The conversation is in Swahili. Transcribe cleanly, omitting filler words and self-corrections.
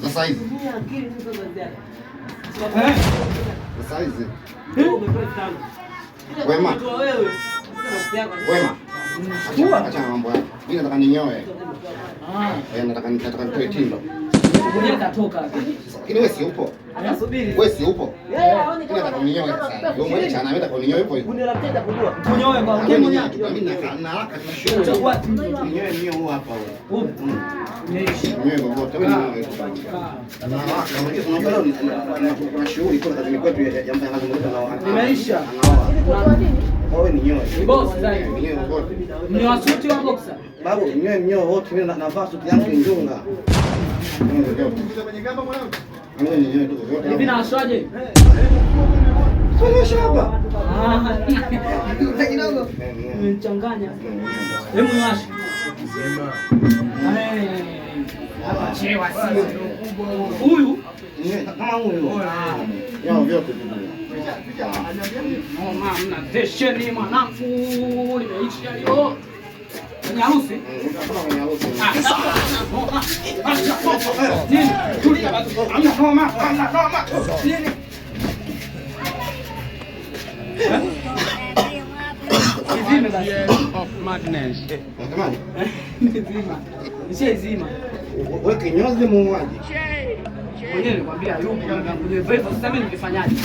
Sasa hizi. Sasa hizi. Wema. Acha mambo yako. Mimi nataka ninyoe. Nataka nitoe tindo. Ngoja katoka. Lakini wewe si upo. Anasubiri. Wewe si upo. Nataka ninyoe sasa. Wewe mwenyewe chana anaenda kwa ninyoe yupo. Unalapenda kujua. Kunyoe kwa wewe mwenyewe. Mimi na haraka tunashughuli. Chagua Ninyoe huu hapa wewe. Upo. Ninyoe kwa wote. Wewe ninyoe. Na haraka kuna shughuli kwa kazini kwetu ya mazungumzo na Nimeisha. Wewe ninyoe. Boss sasa. Ninyoe wote. Ninyoa suti wa boxer. Babu, ninyoe wote. Mimi navaa suti yangu njunga. Hivi na aswaje? Sio shamba. Kidogo. Nimechanganya. Hebu niwashe. Hapa chewa sio. Huyu Kama huyu. Yao vyote vipi? Mama mna tesheni mwanangu. Nimeisha hiyo. Ni harusi? Wewe kinyozi muuaji. Mwenyewe nikwambia yupo, sasa mimi ningefanyaje?